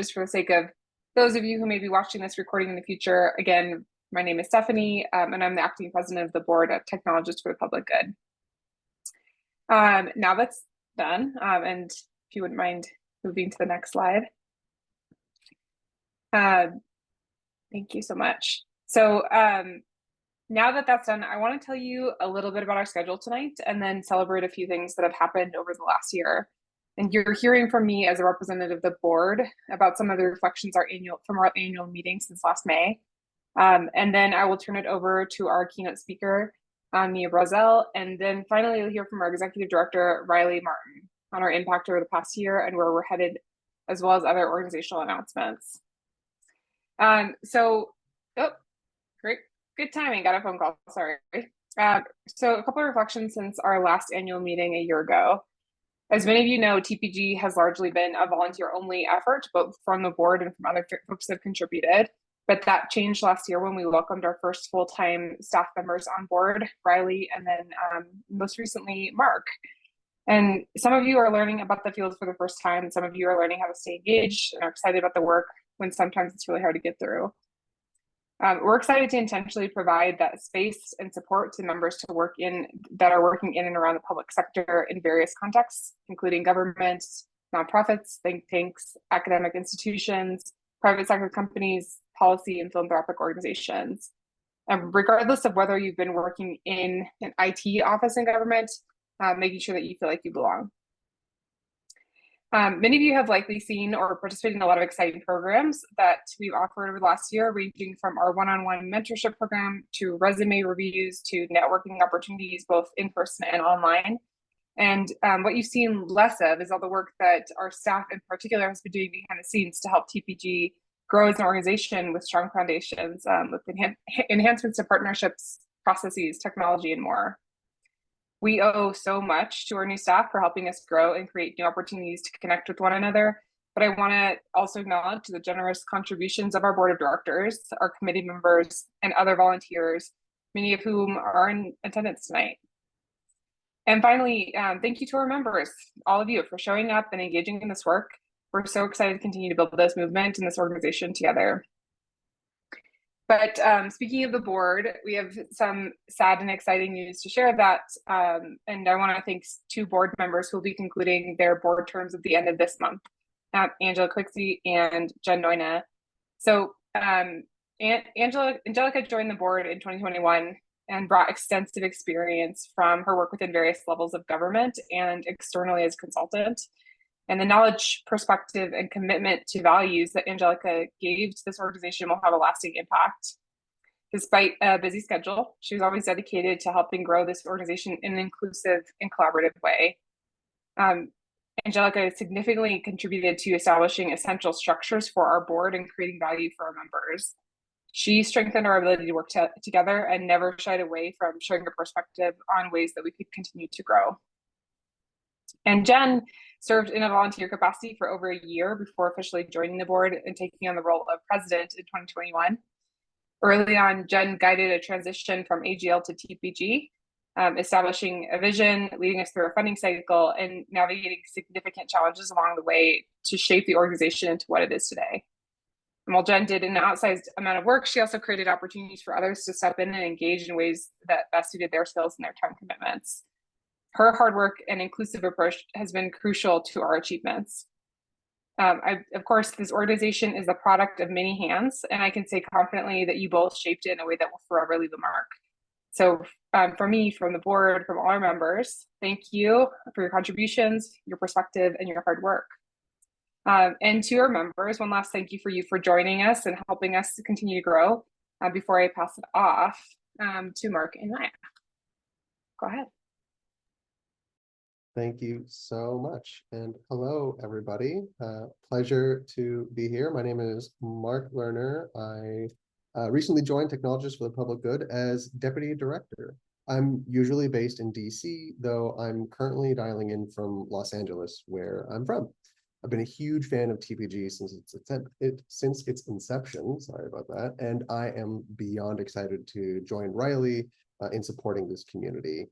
just for the sake of those of you who may be watching this recording in the future, again, my name is Stephanie, and I'm the acting president of the board at Technologists for the Public Good. Now that's done, and if you wouldn't mind moving to the next slide. Thank you so much. So now that that's done, I want to tell you a little bit about our schedule tonight and then celebrate a few things that have happened over the last year. And you're hearing from me as a representative of the board about some of the reflections from our annual meeting since last May. And then I will turn it over to our keynote speaker, Nia Brazzell. And then finally, you'll hear from our executive director, Riley Martin, on our impact over the past year and where we're headed, as well as other organizational announcements. Great. Good timing, got a phone call, sorry. So a couple of reflections since our last annual meeting a year ago. As many of you know, TPG has largely been a volunteer-only effort, both from the board and from other folks that have contributed. But that changed last year when we welcomed our first full-time staff members on board, Riley, and then most recently, Mark. And some of you are learning about the field for the first time. Some of you are learning how to stay engaged and are excited about the work when sometimes it's really hard to get through. We're excited to intentionally provide that space and support to members that are working in and around the public sector in various contexts, including government, nonprofits, think tanks, academic institutions, private sector companies, policy and philanthropic organizations. And regardless of whether you've been working in an IT office in government, making sure that you feel like you belong. Many of you have likely seen or participated in a lot of exciting programs that we've offered over the last year, ranging from our one-on-one mentorship program to resume reviews to networking opportunities, both in person and online. And what you've seen less of is all the work that our staff in particular has been doing behind the scenes to help TPG grow as an organization with strong foundations, with enhancements to partnerships, processes, technology, and more. We owe so much to our new staff for helping us grow and create new opportunities to connect with one another. But I want to also acknowledge the generous contributions of our board of directors, our committee members, and other volunteers, many of whom are in attendance tonight. And finally, thank you to our members, all of you, for showing up and engaging in this work. We're so excited to continue to build this movement and this organization together. But speaking of the board, we have some sad and exciting news to share that, and I want to thank two board members who will be concluding their board terms at the end of this month, Angela Quixie and Jen Noina. So Angelica joined the board in 2021 and brought extensive experience from her work within various levels of government and externally as a consultant. And the knowledge, perspective, and commitment to values that Angelica gave to this organization will have a lasting impact. Despite a busy schedule, she was always dedicated to helping grow this organization in an inclusive and collaborative way. Angelica significantly contributed to establishing essential structures for our board and creating value for our members. She strengthened our ability to work together and never shied away from showing her perspective on ways that we could continue to grow. And Jen served in a volunteer capacity for over a year before officially joining the board and taking on the role of president in 2021. Early on, Jen guided a transition from AGL to TPG, establishing a vision, leading us through a funding cycle, and navigating significant challenges along the way to shape the organization into what it is today. And while Jen did an outsized amount of work, she also created opportunities for others to step in and engage in ways that best suited their skills and their time commitments. Her hard work and inclusive approach has been crucial to our achievements. Of course, this organization is the product of many hands, and I can say confidently that you both shaped it in a way that will forever leave a mark. So from me, from the board, from all our members, thank you for your contributions, your perspective, and your hard work. And to our members, one last thank you for joining us and helping us to continue to grow. Before I pass it off to Mark and Nia. Go ahead. Thank you so much. And hello, everybody. Pleasure to be here. My name is Mark Lerner. I recently joined Technologists for the Public Good as Deputy Director. I'm usually based in DC, though I'm currently dialing in from Los Angeles, where I'm from. I've been a huge fan of TPG since its inception, sorry about that, and I am beyond excited to join Riley in supporting this community.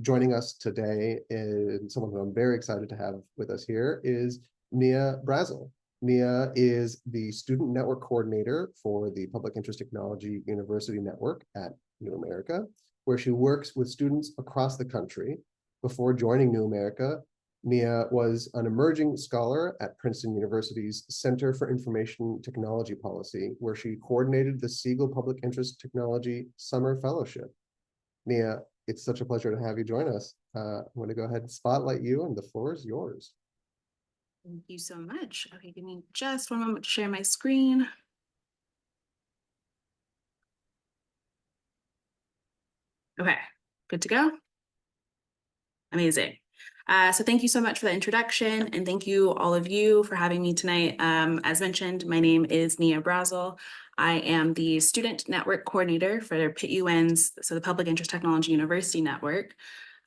Joining us today, and someone who I'm very excited to have with us here, is Nia Brazzell. Nia is the Student Network Coordinator for the Public Interest Technology University Network at New America, where she works with students across the country. Before joining New America, Nia was an emerging scholar at Princeton University's Center for Information Technology Policy, where she coordinated the Siegel Public Interest Technology Summer Fellowship. Nia, it's such a pleasure to have you join us. I'm going to go ahead and spotlight you, and the floor is yours. Thank you so much. Okay, give me just one moment to share my screen. Okay, good to go. Amazing. So thank you so much for the introduction, and thank you all of you for having me tonight. As mentioned, my name is Nia Brazzell. I am the Student Network Coordinator for Pitt UN's, so the Public Interest Technology University Network.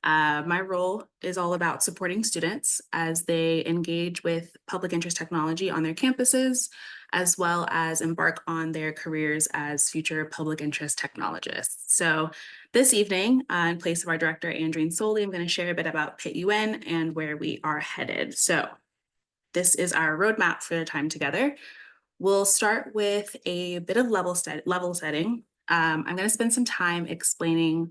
My role is all about supporting students as they engage with public interest technology on their campuses, as well as embark on their careers as future public interest technologists. So this evening, in place of our director, Andreen Soley, I'm going to share a bit about Pitt UN and where we are headed. So this is our roadmap for the time together. We'll start with a bit of level setting. I'm going to spend some time explaining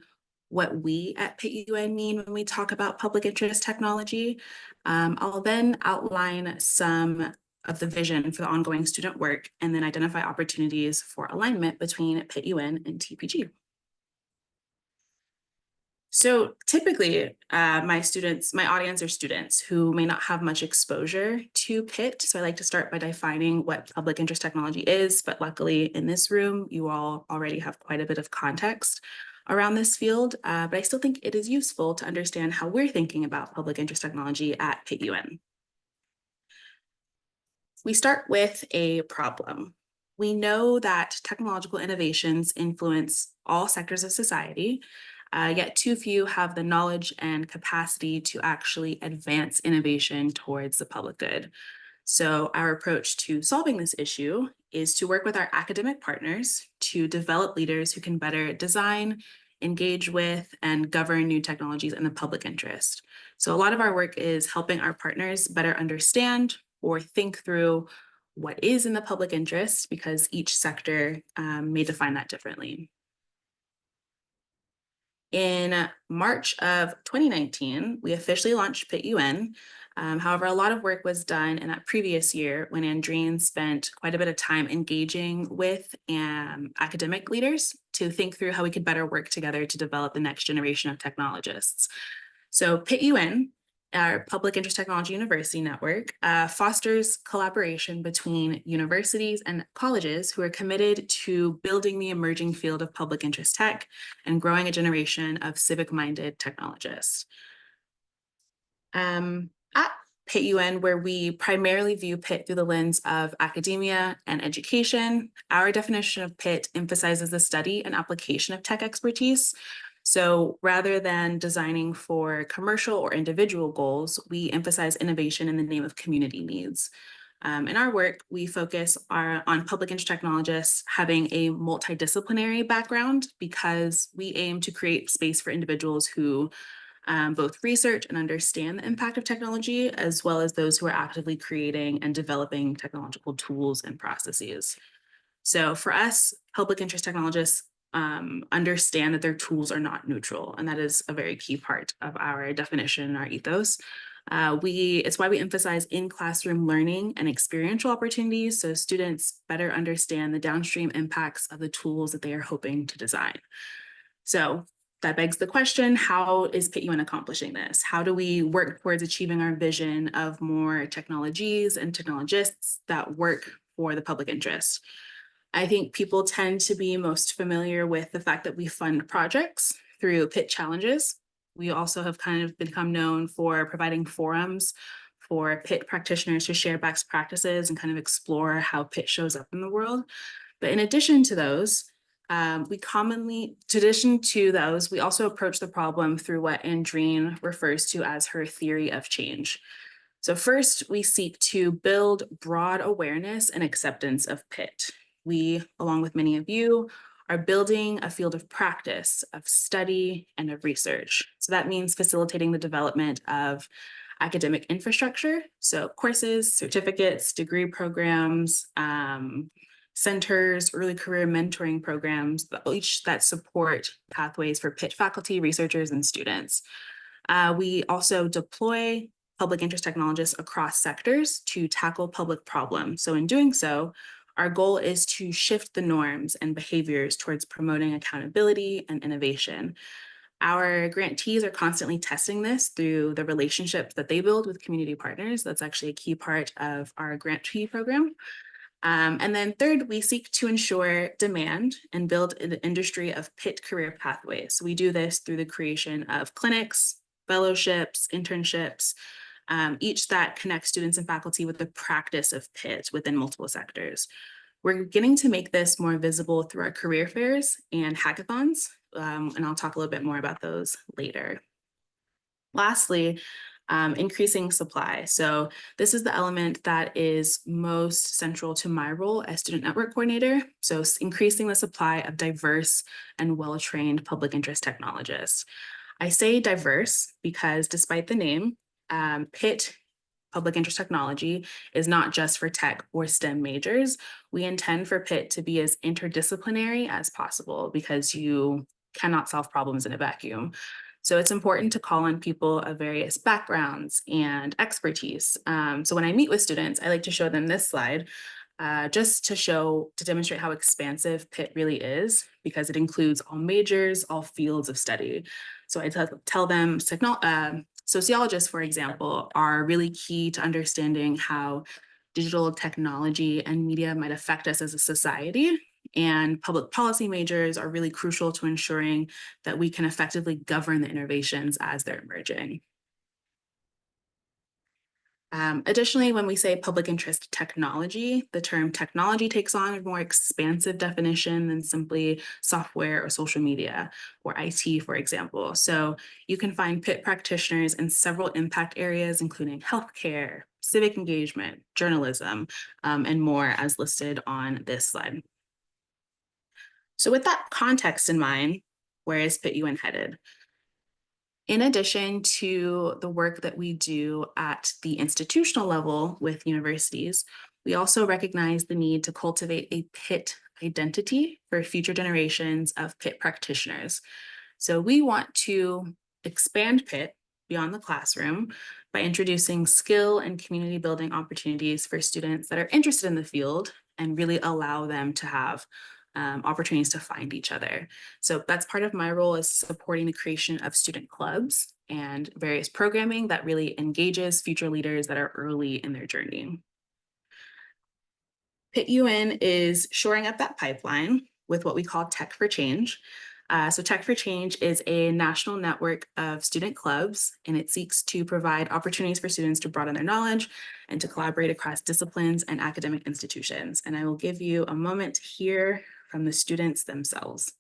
what we at Pitt UN mean when we talk about public interest technology. I'll then outline some of the vision for the ongoing student work and then identify opportunities for alignment between Pitt UN and TPG. So typically, my audience are students who may not have much exposure to Pitt. So I like to start by defining what public interest technology is, but luckily in this room, you all already have quite a bit of context around this field, but I still think it is useful to understand how we're thinking about public interest technology at Pitt UN. We start with a problem. We know that technological innovations influence all sectors of society, yet too few have the knowledge and capacity to actually advance innovation towards the public good. So our approach to solving this issue is to work with our academic partners to develop leaders who can better design, engage with, and govern new technologies in the public interest. So a lot of our work is helping our partners better understand or think through what is in the public interest, because each sector may define that differently. In March of 2019, we officially launched Pitt UN. However, a lot of work was done in that previous year when Andreen spent quite a bit of time engaging with academic leaders to think through how we could better work together to develop the next generation of technologists. So Pitt UN, our Public Interest Technology University Network, fosters collaboration between universities and colleges who are committed to building the emerging field of public interest tech and growing a generation of civic-minded technologists. At Pitt UN, where we primarily view Pitt through the lens of academia and education, our definition of Pitt emphasizes the study and application of tech expertise. So rather than designing for commercial or individual goals, we emphasize innovation in the name of community needs. In our work, we focus on public interest technologists having a multidisciplinary background because we aim to create space for individuals who both research and understand the impact of technology, as well as those who are actively creating and developing technological tools and processes. So for us, public interest technologists understand that their tools are not neutral, and that is a very key part of our definition and our ethos. It's why we emphasize in-classroom learning and experiential opportunities so students better understand the downstream impacts of the tools that they are hoping to design. So that begs the question, how is Pitt UN accomplishing this? How do we work towards achieving our vision of more technologies and technologists that work for the public interest? I think people tend to be most familiar with the fact that we fund projects through Pitt Challenges. We also have kind of become known for providing forums for Pitt practitioners to share best practices and kind of explore how Pitt shows up in the world. But in addition to those, we also approach the problem through what Andreen refers to as her theory of change. So first, we seek to build broad awareness and acceptance of Pitt. We, along with many of you, are building a field of practice, of study, and of research. So that means facilitating the development of academic infrastructure, so courses, certificates, degree programs, centers, early career mentoring programs, each that support pathways for Pitt faculty, researchers, and students. We also deploy public interest technologists across sectors to tackle public problems. So in doing so, our goal is to shift the norms and behaviors towards promoting accountability and innovation. Our grantees are constantly testing this through the relationships that they build with community partners. That's actually a key part of our grantee program. And then third, we seek to ensure demand and build an industry of Pitt career pathways. So we do this through the creation of clinics, fellowships, internships, each that connects students and faculty with the practice of Pitt within multiple sectors. We're beginning to make this more visible through our career fairs and hackathons, and I'll talk a little bit more about those later. Lastly, increasing supply. So this is the element that is most central to my role as student network coordinator. So increasing the supply of diverse and well-trained public interest technologists. I say diverse because despite the name, Pitt Public Interest Technology is not just for tech or STEM majors. We intend for Pitt to be as interdisciplinary as possible because you cannot solve problems in a vacuum. So it's important to call on people of various backgrounds and expertise. So when I meet with students, I like to show them this slide just to demonstrate how expansive Pitt really is, because it includes all majors, all fields of study. So I tell them sociologists, for example, are really key to understanding how digital technology and media might affect us as a society. And public policy majors are really crucial to ensuring that we can effectively govern the innovations as they're emerging. Additionally, when we say public interest technology, the term technology takes on a more expansive definition than simply software or social media or IT, for example. So you can find Pitt practitioners in several impact areas, including healthcare, civic engagement, journalism, and more as listed on this slide. So with that context in mind, where is Pitt UN headed? In addition to the work that we do at the institutional level with universities, we also recognize the need to cultivate a Pitt identity for future generations of Pitt practitioners. So we want to expand Pitt beyond the classroom by introducing skill and community building opportunities for students that are interested in the field and really allow them to have opportunities to find each other. So that's part of my role, is supporting the creation of student clubs and various programming that really engages future leaders that are early in their journey. Pitt UN is shoring up that pipeline with what we call Tech for Change. So Tech for Change is a national network of student clubs, and it seeks to provide opportunities for students to broaden their knowledge and to collaborate across disciplines and academic institutions. And I will give you a moment to hear from the students themselves.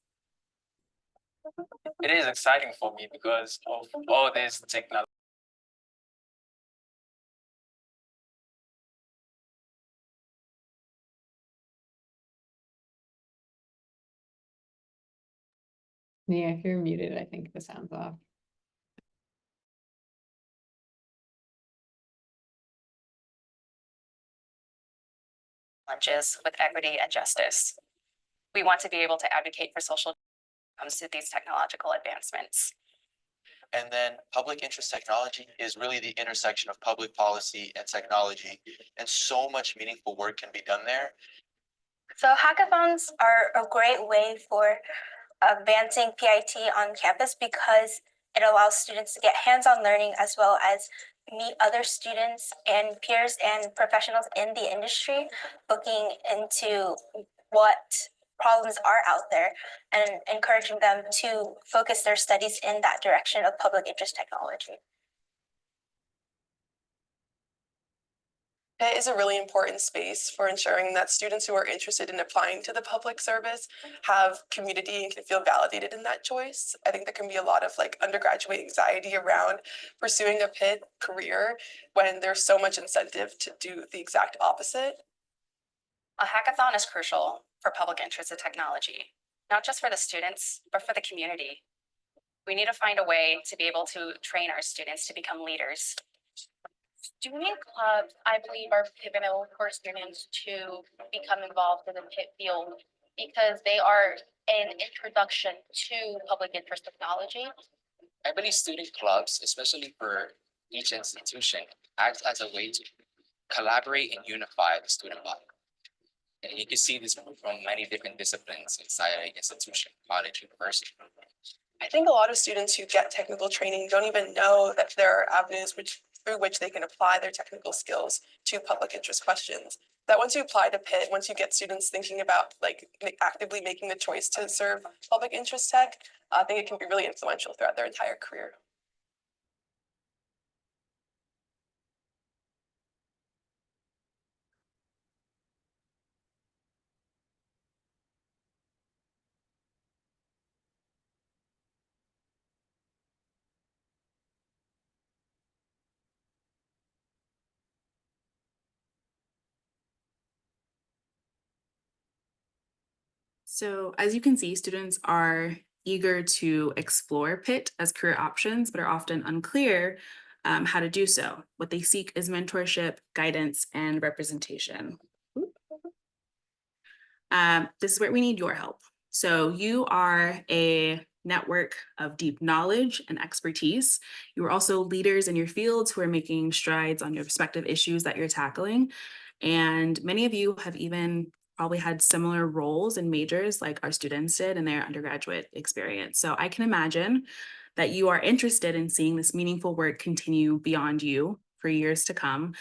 It is exciting for me because of all this technology. Nia, if you're muted, I think the sound's off. Challenges with equity and justice. We want to be able to advocate for social comes to these technological advancements. And then public interest technology is really the intersection of public policy and technology, and so much meaningful work can be done there. So hackathons are a great way for advancing PIT on campus because it allows students to get hands-on learning as well as meet other students and peers and professionals in the industry looking into what problems are out there and encouraging them to focus their studies in that direction of public interest technology. It is a really important space for ensuring that students who are interested in applying to the public service have community and can feel validated in that choice. I think there can be a lot of undergraduate anxiety around pursuing a Pitt career when there's so much incentive to do the exact opposite. A hackathon is crucial for public interest in technology, not just for the students, but for the community. We need to find a way to be able to train our students to become leaders. Student clubs, I believe, are pivotal for students to become involved in the PIT field because they are an introduction to public interest technology. I believe student clubs, especially for each institution, act as a way to collaborate and unify the student body. And you can see this from many different disciplines inside an institution, college, university. I think a lot of students who get technical training don't even know that there are avenues through which they can apply their technical skills to public interest questions. That once you apply to PIT, once you get students thinking about actively making the choice to serve public interest tech, I think it can be really influential throughout their entire career. So as you can see, students are eager to explore PIT as career options, but are often unclear how to do so. What they seek is mentorship, guidance, and representation. This is where we need your help. So you are a network of deep knowledge and expertise. You are also leaders in your fields who are making strides on your respective issues that you're tackling. And many of you have even probably had similar roles and majors like our students did in their undergraduate experience. So I can imagine that you are interested in seeing this meaningful work continue beyond you for years to come.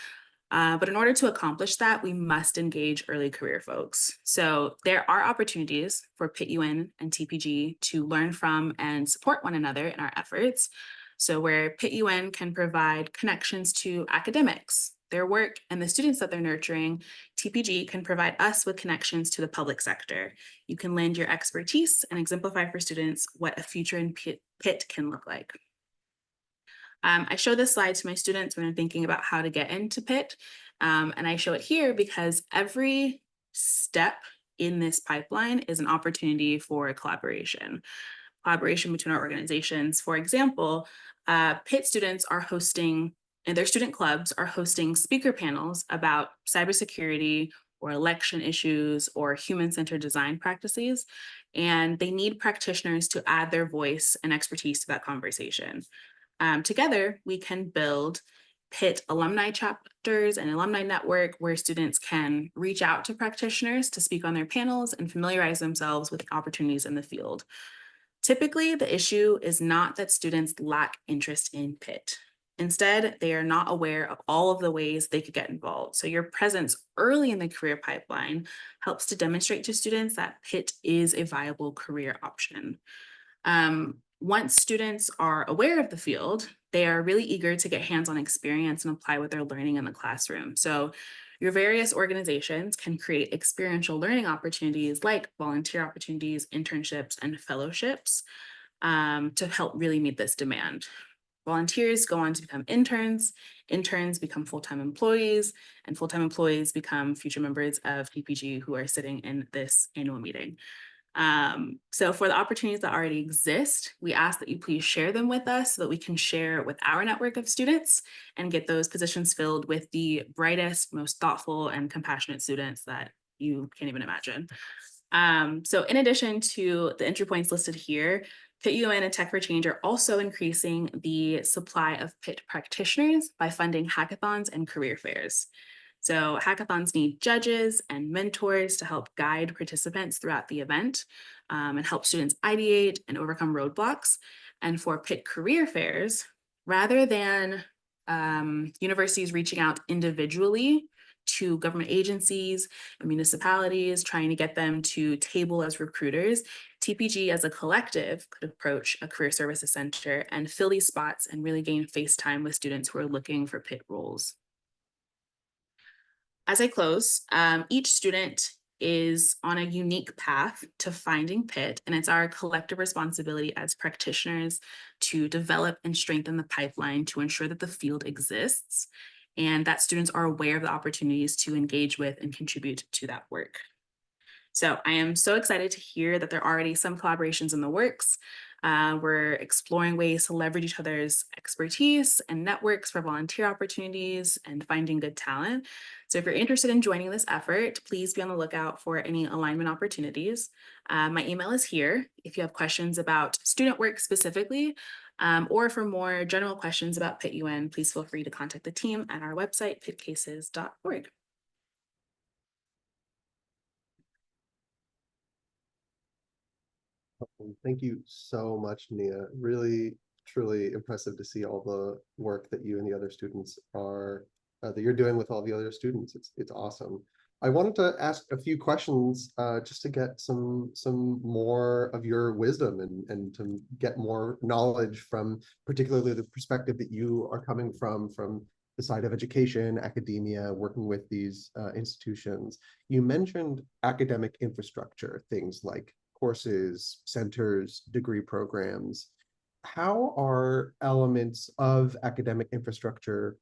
But in order to accomplish that, we must engage early career folks. So there are opportunities for PIT UN and TPG to learn from and support one another in our efforts. So where PIT UN can provide connections to academics, their work, and the students that they're nurturing, TPG can provide us with connections to the public sector. You can lend your expertise and exemplify for students what a future in PIT can look like. I show this slide to my students when I'm thinking about how to get into PIT, and I show it here because every step in this pipeline is an opportunity for collaboration between our organizations. For example, PIT students are hosting, and their student clubs are hosting speaker panels about cybersecurity or election issues or human-centered design practices, and they need practitioners to add their voice and expertise to that conversation. Together, we can build PIT alumni chapters and alumni network where students can reach out to practitioners to speak on their panels and familiarize themselves with opportunities in the field. Typically, the issue is not that students lack interest in PIT. Instead, they are not aware of all of the ways they could get involved. So your presence early in the career pipeline helps to demonstrate to students that PIT is a viable career option. Once students are aware of the field, they are really eager to get hands-on experience and apply what they're learning in the classroom. So your various organizations can create experiential learning opportunities like volunteer opportunities, internships, and fellowships to help really meet this demand. Volunteers go on to become interns, interns become full-time employees, and full-time employees become future members of TPG who are sitting in this annual meeting. So for the opportunities that already exist, we ask that you please share them with us so that we can share with our network of students and get those positions filled with the brightest, most thoughtful, and compassionate students that you can't even imagine. So in addition to the entry points listed here, PIT UN and Tech for Change are also increasing the supply of PIT practitioners by funding hackathons and career fairs. So hackathons need judges and mentors to help guide participants throughout the event and help students ideate and overcome roadblocks. And for PIT career fairs, rather than universities reaching out individually to government agencies and municipalities, trying to get them to table as recruiters, TPG as a collective could approach a career services center and fill these spots and really gain face time with students who are looking for PIT roles. As I close, each student is on a unique path to finding PIT, and it's our collective responsibility as practitioners to develop and strengthen the pipeline to ensure that the field exists and that students are aware of the opportunities to engage with and contribute to that work. So I am so excited to hear that there are already some collaborations in the works. We're exploring ways to leverage each other's expertise and networks for volunteer opportunities and finding good talent. So if you're interested in joining this effort, please be on the lookout for any alignment opportunities. My email is here. If you have questions about student work specifically, or for more general questions about Pitt UN, please feel free to contact the team at our website, pittcases.org. Thank you so much, Nia. Really, truly impressive to see all the work that you and the other students are that you're doing with all the other students. It's awesome. I wanted to ask a few questions just to get some more of your wisdom and to get more knowledge from particularly the perspective that you are coming from the side of education, academia, working with these institutions. You mentioned academic infrastructure, things like courses, centers, degree programs. How are elements of academic infrastructure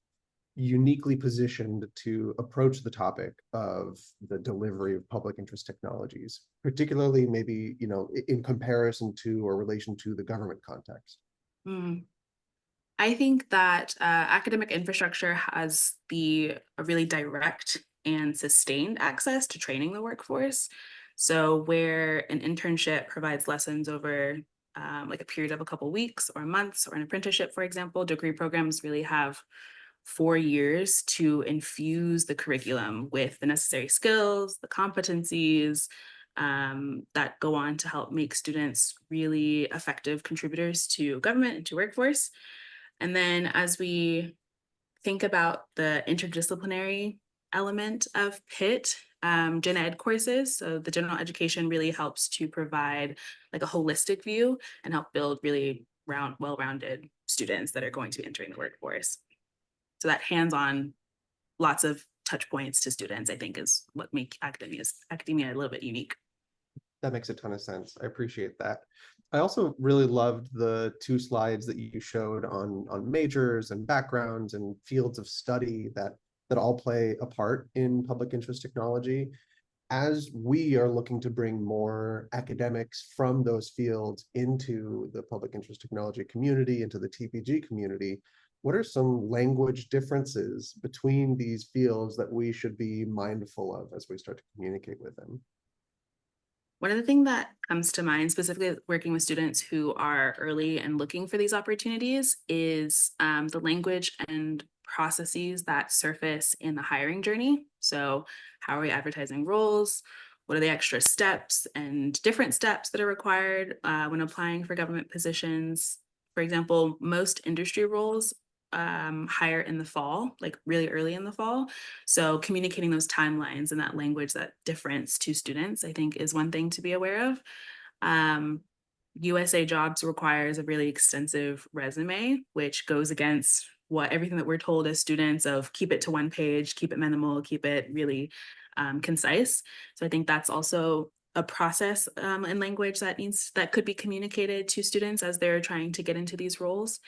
uniquely positioned to approach the topic of the delivery of public interest technologies, particularly maybe, in comparison to or relation to the government context? I think that academic infrastructure has a really direct and sustained access to training the workforce. So where an internship provides lessons over like a period of a couple weeks or months, or an apprenticeship, for example, degree programs really have 4 years to infuse the curriculum with the necessary skills, the competencies that go on to help make students really effective contributors to government and to workforce. And then as we think about the interdisciplinary element of Pitt, gen ed courses, so the general education really helps to provide like a holistic view and help build really well-rounded students that are going to be entering the workforce. So that hands-on, lots of touch points to students, I think, is what make academia a little bit unique. That makes a ton of sense. I appreciate that. I also really loved the 2 slides that you showed on majors and backgrounds and fields of study that all play a part in public interest technology. As we are looking to bring more academics from those fields into the public interest technology community, into the TPG community, what are some language differences between these fields that we should be mindful of as we start to communicate with them? One of the things that comes to mind, specifically working with students who are early and looking for these opportunities, is the language and processes that surface in the hiring journey. So how are we advertising roles? What are the extra steps and different steps that are required when applying for government positions? For example, most industry roles hire in the fall, like really early in the fall. So communicating those timelines and that language, that difference to students, I think is one thing to be aware of. USA Jobs requires a really extensive resume, which goes against everything that we're told as students of keep it to 1 page, keep it minimal, keep it really concise. So I think that's also a process in language that could be communicated to students as they're trying to get into these roles.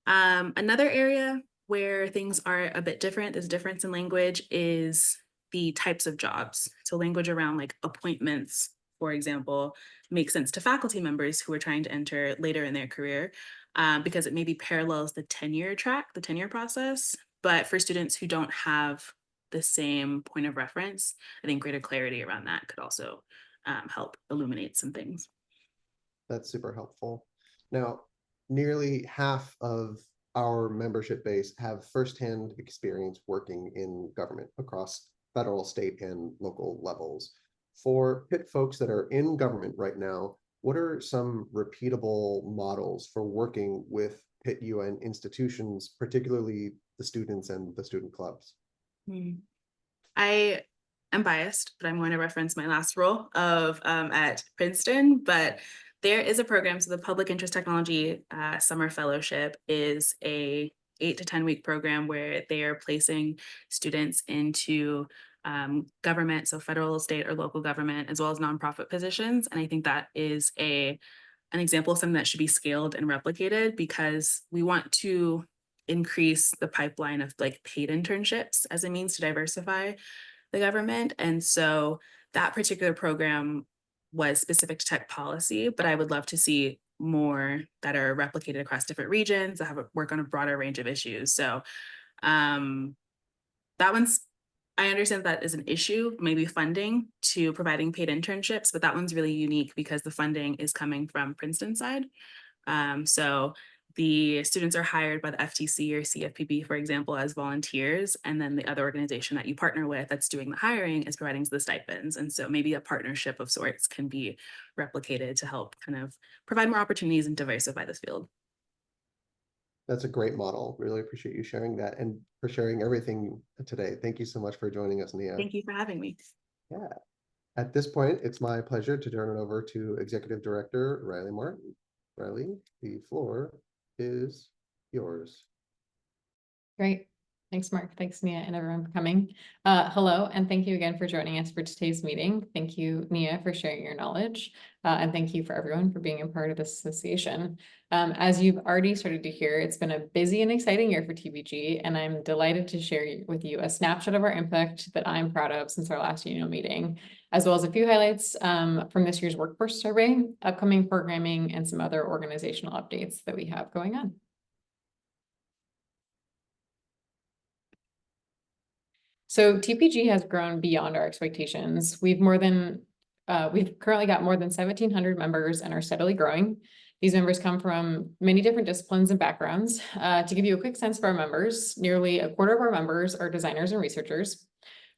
Another area where things are a bit different, there's a difference in language, is the types of jobs. So language around like appointments, for example, makes sense to faculty members who are trying to enter later in their career because it maybe parallels the tenure process. But for students who don't have the same point of reference, I think greater clarity around that could also help illuminate some things. That's super helpful. Now, nearly half of our membership base have firsthand experience working in government across federal, state, and local levels. For Pitt folks that are in government right now, what are some repeatable models for working with Pitt UN institutions, particularly the students and the student clubs? I am biased, but I'm going to reference my last role at Princeton, but there is a program. So the Public Interest Technology Summer Fellowship is a 8 to 10 week program where they are placing students into government, so federal, state, or local government, as well as nonprofit positions. And I think that is an example of something that should be scaled and replicated, because we want to increase the pipeline of like paid internships as a means to diversify the government. And so that particular program was specific to tech policy, but I would love to see more that are replicated across different regions that work on a broader range of issues. So that one's, I understand that is an issue, maybe funding to providing paid internships, but that one's really unique because the funding is coming from Princeton side. So the students are hired by the FTC or CFPB, for example, as volunteers, and then the other organization that you partner with that's doing the hiring is providing the stipends. And so maybe a partnership of sorts can be replicated to help kind of provide more opportunities and diversify this field. That's a great model. Really appreciate you sharing that and for sharing everything today. Thank you so much for joining us, Nia. Thank you for having me. Yeah. At this point, it's my pleasure to turn it over to Executive Director Riley Martin. Riley, the floor is yours. Great. Thanks, Mark. Thanks, Nia, and everyone for coming. Hello, and thank you again for joining us for today's meeting. Thank you, Nia, for sharing your knowledge, and thank you for everyone for being a part of this association. As you've already started to hear, it's been a busy and exciting year for TPG, and I'm delighted to share with you a snapshot of our impact that I'm proud of since our last annual meeting, as well as a few highlights from this year's workforce survey, upcoming programming, and some other organizational updates that we have going on. So TPG has grown beyond our expectations. We've currently got more than 1,700 members and are steadily growing. These members come from many different disciplines and backgrounds. To give you a quick sense for our members, nearly a quarter of our members are designers and researchers.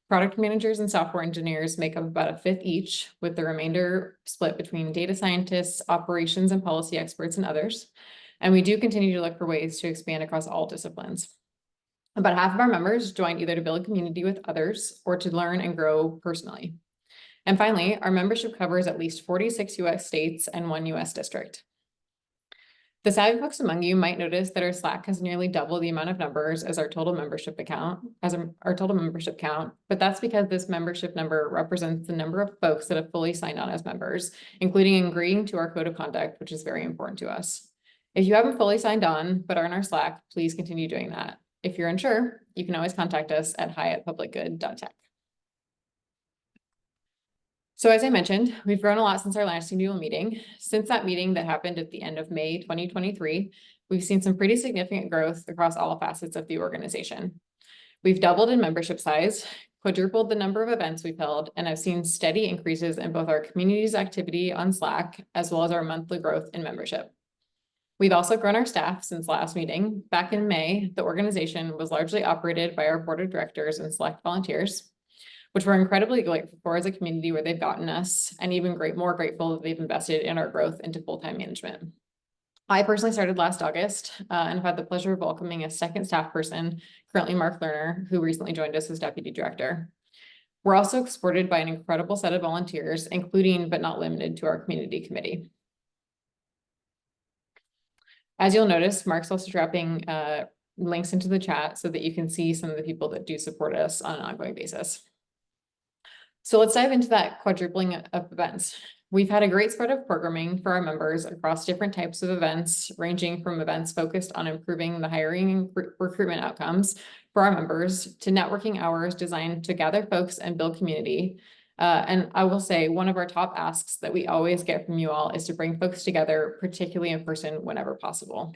Product managers and software engineers make up about a fifth each, with the remainder split between data scientists, operations and policy experts, and others. And we do continue to look for ways to expand across all disciplines. About half of our members join either to build a community with others or to learn and grow personally. And finally, our membership covers at least 46 US states and 1 US district. The savvy folks among you might notice that our Slack has nearly double the amount of numbers as our total membership count, but that's because this membership number represents the number of folks that have fully signed on as members, including agreeing to our code of conduct, which is very important to us. If you haven't fully signed on but are in our Slack, please continue doing that. If you're unsure, you can always contact us at hi@publicgood.tech. So as I mentioned, we've grown a lot since our last annual meeting. Since that meeting that happened at the end of May 2023, we've seen some pretty significant growth across all facets of the organization. We've doubled in membership size, quadrupled the number of events we've held, and have seen steady increases in both our community's activity on Slack, as well as our monthly growth in membership. We've also grown our staff since last meeting. Back in May, the organization was largely operated by our board of directors and select volunteers, which we're incredibly grateful for as a community where they've gotten us, and even more grateful that they've invested in our growth into full-time management. I personally started last August and have had the pleasure of welcoming a second staff person, currently Mark Lerner, who recently joined us as deputy director. We're also supported by an incredible set of volunteers, including but not limited to our community committee. As you'll notice, Mark's also dropping links into the chat so that you can see some of the people that do support us on an ongoing basis. So let's dive into that quadrupling of events. We've had a great spread of programming for our members across different types of events, ranging from events focused on improving the hiring and recruitment outcomes for our members to networking hours designed to gather folks and build community. And I will say one of our top asks that we always get from you all is to bring folks together, particularly in person whenever possible.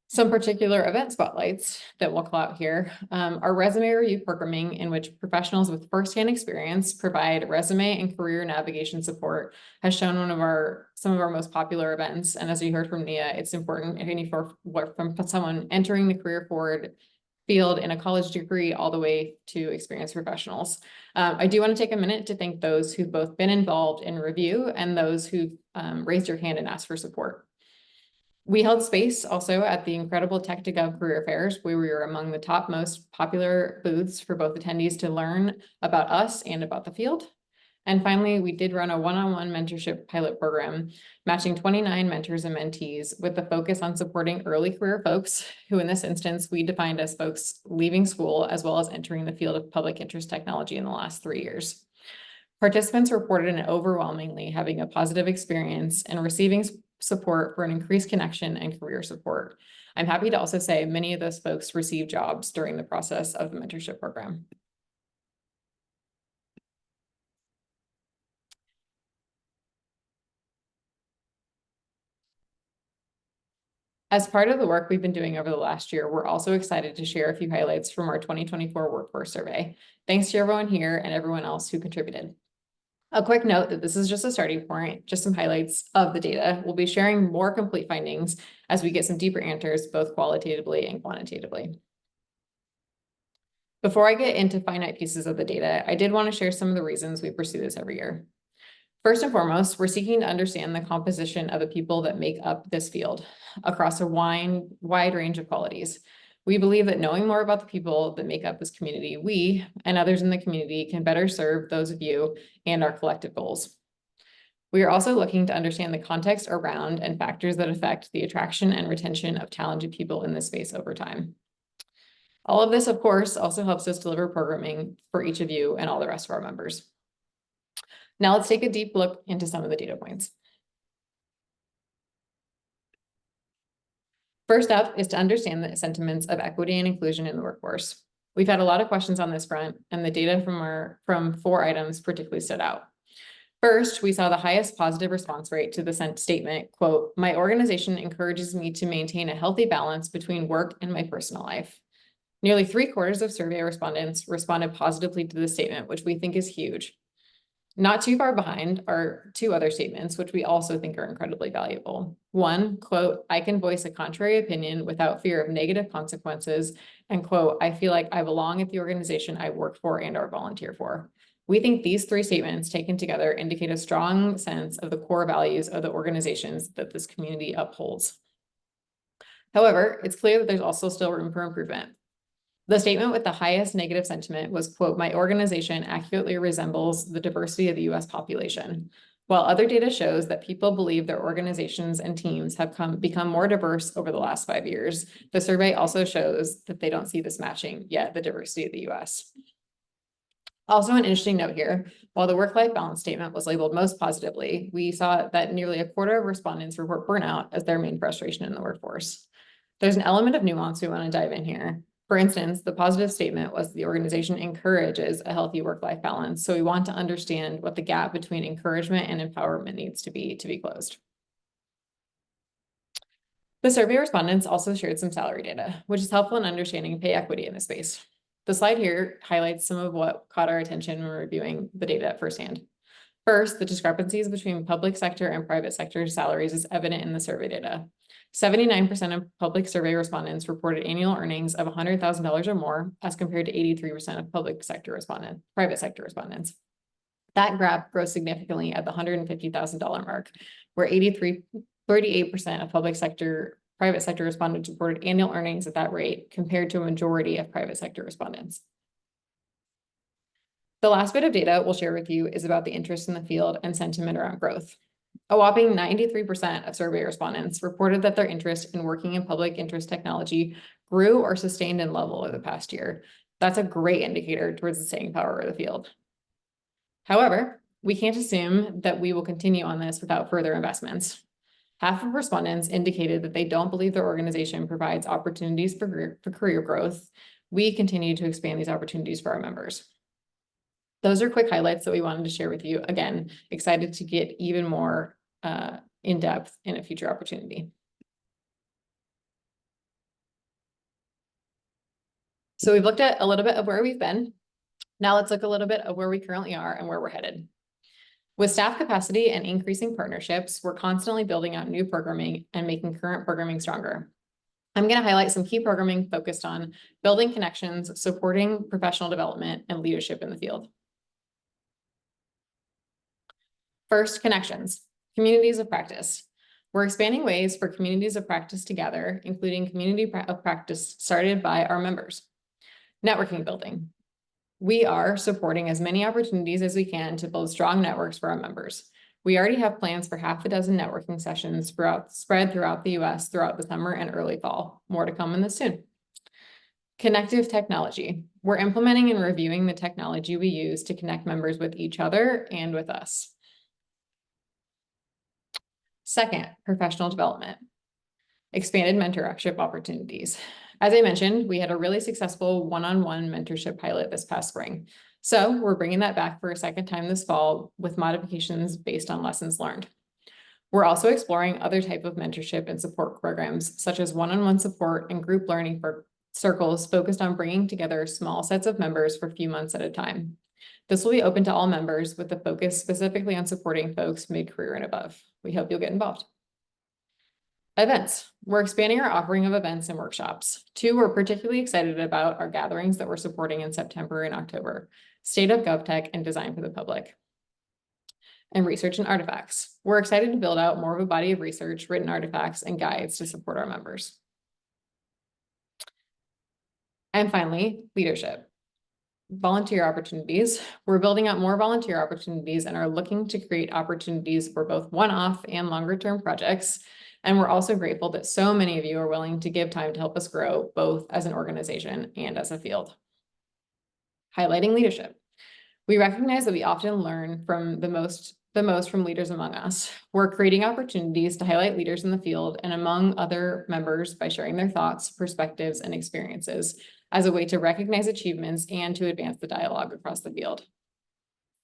Some particular event spotlights that we'll call out here are resume review programming, in which professionals with firsthand experience provide resume and career navigation support, has shown some of our most popular events. And as you heard from Nia, it's important from someone entering the career forward field in a college degree all the way to experienced professionals. I do want to take a minute to thank those who've both been involved in review and those who've raised your hand and asked for support. We held space also at the incredible Tech2Gov career fairs, where we were among the top most popular booths for both attendees to learn about us and about the field. And finally, we did run a one-on-one mentorship pilot program, matching 29 mentors and mentees with the focus on supporting early career folks, who in this instance, we defined as folks leaving school, as well as entering the field of public interest technology in the last 3 years. Participants reported an overwhelmingly having a positive experience and receiving support for an increased connection and career support. I'm happy to also say many of those folks received jobs during the process of the mentorship program. As part of the work we've been doing over the last year, we're also excited to share a few highlights from our 2024 workforce survey. Thanks to everyone here and everyone else who contributed. A quick note that this is just a starting point, just some highlights of the data. We'll be sharing more complete findings as we get some deeper answers, both qualitatively and quantitatively. Before I get into finite pieces of the data, I did want to share some of the reasons we pursue this every year. First and foremost, we're seeking to understand the composition of the people that make up this field across a wide range of qualities. We believe that knowing more about the people that make up this community, we and others in the community can better serve those of you and our collective goals. We are also looking to understand the context around and factors that affect the attraction and retention of talented people in this space over time. All of this, of course, also helps us deliver programming for each of you and all the rest of our members. Now let's take a deep look into some of the data points. First up is to understand the sentiments of equity and inclusion in the workforce. We've had a lot of questions on this front, and the data from 4 items particularly stood out. First, we saw the highest positive response rate to the statement, quote, "My organization encourages me to maintain a healthy balance between work and my personal life." Nearly 3/4 of survey respondents responded positively to this statement, which we think is huge. Not too far behind are 2 other statements, which we also think are incredibly valuable. One, quote, "I can voice a contrary opinion without fear of negative consequences," and quote, "I feel like I belong at the organization I work for and or volunteer for." We think these 3 statements taken together indicate a strong sense of the core values of the organizations that this community upholds. However, it's clear that there's also still room for improvement. The statement with the highest negative sentiment was, quote, "My organization accurately resembles the diversity of the US population." While other data shows that people believe their organizations and teams have become more diverse over the last 5 years, the survey also shows that they don't see this matching yet the diversity of the US. Also, an interesting note here, while the work-life balance statement was labeled most positively, we saw that nearly 1/4 of respondents report burnout as their main frustration in the workforce. There's an element of nuance we want to dive in here. For instance, the positive statement was the organization encourages a healthy work-life balance. So we want to understand what the gap between encouragement and empowerment needs to be closed. The survey respondents also shared some salary data, which is helpful in understanding pay equity in this space. The slide here highlights some of what caught our attention when reviewing the data at firsthand. First, the discrepancies between public sector and private sector salaries is evident in the survey data. 79% of public survey respondents reported annual earnings of $100,000 or more, as compared to 83% of private sector respondents. That gap grows significantly at the $150,000 mark, where 38% of private sector respondents reported annual earnings at that rate, compared to a majority of private sector respondents. The last bit of data we'll share with you is about the interest in the field and sentiment around growth. A whopping 93% of survey respondents reported that their interest in working in public interest technology grew or sustained in level over the past year. That's a great indicator towards the staying power of the field. However, we can't assume that we will continue on this without further investments. Half of respondents indicated that they don't believe their organization provides opportunities for career growth. We continue to expand these opportunities for our members. Those are quick highlights that we wanted to share with you. Again, excited to get even more in depth in a future opportunity. So we've looked at a little bit of where we've been. Now let's look a little bit of where we currently are and where we're headed. With staff capacity and increasing partnerships, we're constantly building out new programming and making current programming stronger. I'm going to highlight some key programming focused on building connections, supporting professional development, and leadership in the field. First, connections, communities of practice. We're expanding ways for communities of practice to gather, including community of practice started by our members. Networking building. We are supporting as many opportunities as we can to build strong networks for our members. We already have plans for 6 networking sessions spread throughout the US throughout the summer and early fall. More to come in this soon. Connective technology. We're implementing and reviewing the technology we use to connect members with each other and with us. Second, professional development. Expanded mentorship opportunities. As I mentioned, we had a really successful one-on-one mentorship pilot this past spring. So we're bringing that back for a second time this fall with modifications based on lessons learned. We're also exploring other type of mentorship and support programs, such as one-on-one support and group learning for circles focused on bringing together small sets of members for a few months at a time. This will be open to all members with the focus specifically on supporting folks mid-career and above. We hope you'll get involved. Events. We're expanding our offering of events and workshops. Two we're particularly excited about are gatherings that we're supporting in September and October, State of GovTech and Design for the Public. And research and artifacts. We're excited to build out more of a body of research, written artifacts, and guides to support our members. And finally, leadership. Volunteer opportunities. We're building out more volunteer opportunities and are looking to create opportunities for both one-off and longer-term projects. And we're also grateful that so many of you are willing to give time to help us grow, both as an organization and as a field. Highlighting leadership. We recognize that we often learn from the most from leaders among us. We're creating opportunities to highlight leaders in the field and among other members by sharing their thoughts, perspectives, and experiences as a way to recognize achievements and to advance the dialogue across the field.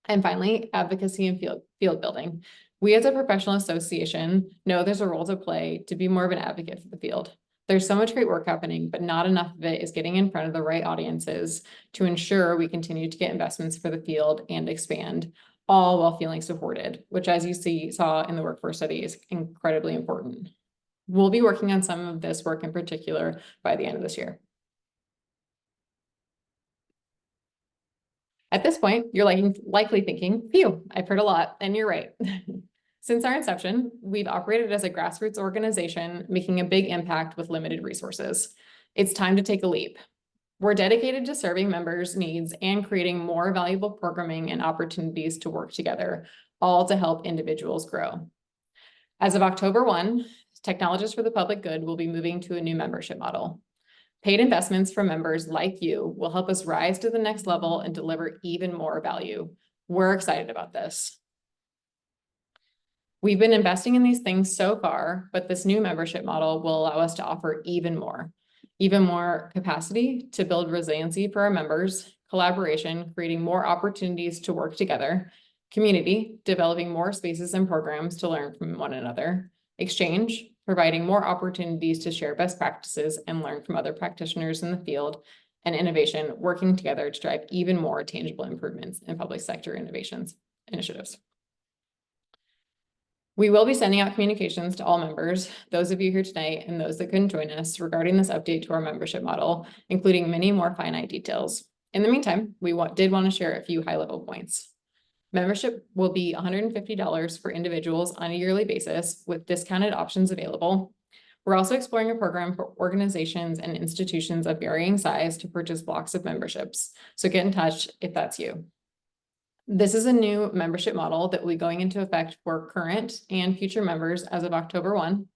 And finally, advocacy and field building. We as a professional association know there's a role to play to be more of an advocate for the field. There's so much great work happening, but not enough of it is getting in front of the right audiences to ensure we continue to get investments for the field and expand, all while feeling supported, which, as you saw in the workforce study, is incredibly important. We'll be working on some of this work in particular by the end of this year. At this point, you're likely thinking, phew, I've heard a lot, and you're right. Since our inception, we've operated as a grassroots organization, making a big impact with limited resources. It's time to take a leap. We're dedicated to serving members' needs and creating more valuable programming and opportunities to work together, all to help individuals grow. As of October 1, Technologists for the Public Good will be moving to a new membership model. Paid investments from members like you will help us rise to the next level and deliver even more value. We're excited about this. We've been investing in these things so far, but this new membership model will allow us to offer even more capacity to build resiliency for our members, collaboration, creating more opportunities to work together, community, developing more spaces and programs to learn from one another, exchange, providing more opportunities to share best practices and learn from other practitioners in the field, and innovation, working together to drive even more tangible improvements in public sector initiatives. We will be sending out communications to all members, those of you here tonight and those that couldn't join us, regarding this update to our membership model, including many more finite details. In the meantime, we did want to share a few high-level points. Membership will be $150 for individuals on a yearly basis with discounted options available. We're also exploring a program for organizations and institutions of varying size to purchase blocks of memberships. So get in touch if that's you. This is a new membership model that will be going into effect for current and future members as of October 1.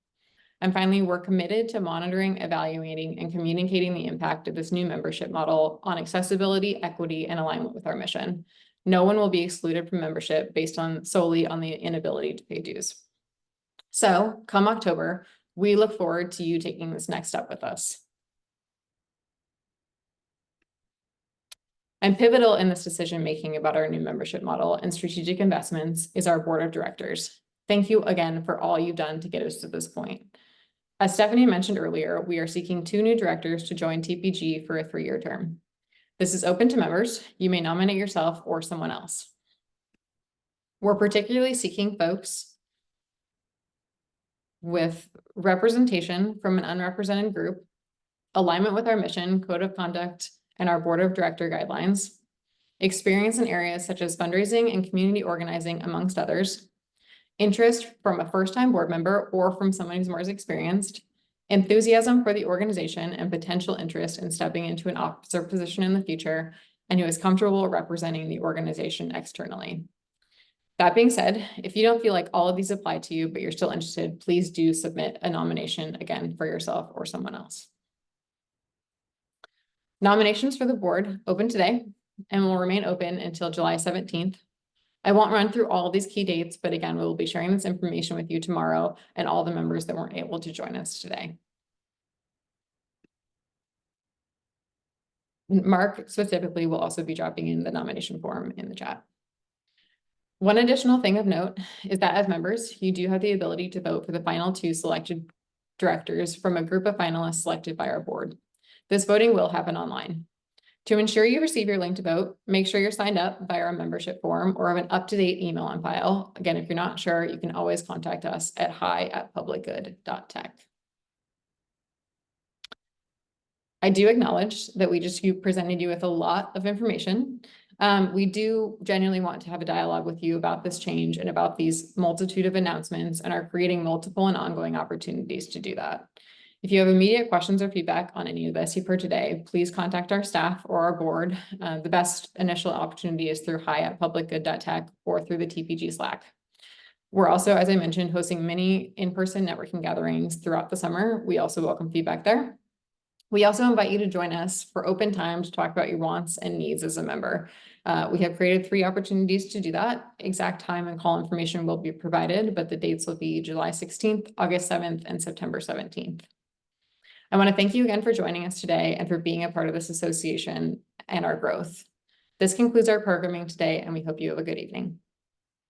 And finally, we're committed to monitoring, evaluating, and communicating the impact of this new membership model on accessibility, equity, and alignment with our mission. No one will be excluded from membership based solely on the inability to pay dues. So come October, we look forward to you taking this next step with us. And pivotal in this decision-making about our new membership model and strategic investments is our board of directors. Thank you again for all you've done to get us to this point. As Stephanie mentioned earlier, we are seeking 2 new directors to join TPG for a 3-year term. This is open to members. You may nominate yourself or someone else. We're particularly seeking folks with representation from an unrepresented group, alignment with our mission, code of conduct, and our board of director guidelines, experience in areas such as fundraising and community organizing, amongst others, interest from a first-time board member or from someone who's more experienced, enthusiasm for the organization and potential interest in stepping into an officer position in the future, and who is comfortable representing the organization externally. That being said, if you don't feel like all of these apply to you, but you're still interested, please do submit a nomination again for yourself or someone else. Nominations for the board open today and will remain open until July 17th. I won't run through all of these key dates, but again, we will be sharing this information with you tomorrow and all the members that weren't able to join us today. Mark specifically will also be dropping in the nomination form in the chat. One additional thing of note is that as members, you do have the ability to vote for the final 2 selected directors from a group of finalists selected by our board. This voting will happen online. To ensure you receive your link to vote, make sure you're signed up via our membership form or have an up-to-date email on file. Again, if you're not sure, you can always contact us at hi@publicgood.tech. I do acknowledge that we just presented you with a lot of information. We do genuinely want to have a dialogue with you about this change and about these multitude of announcements, and are creating multiple and ongoing opportunities to do that. If you have immediate questions or feedback on any of this you've heard today, please contact our staff or our board. The best initial opportunity is through hi@publicgood.tech or through the TPG Slack. We're also, as I mentioned, hosting many in-person networking gatherings throughout the summer. We also welcome feedback there. We also invite you to join us for open time to talk about your wants and needs as a member. We have created 3 opportunities to do that. Exact time and call information will be provided, but the dates will be July 16th, August 7th, and September 17th. I want to thank you again for joining us today and for being a part of this association and our growth. This concludes our programming today, and we hope you have a good evening.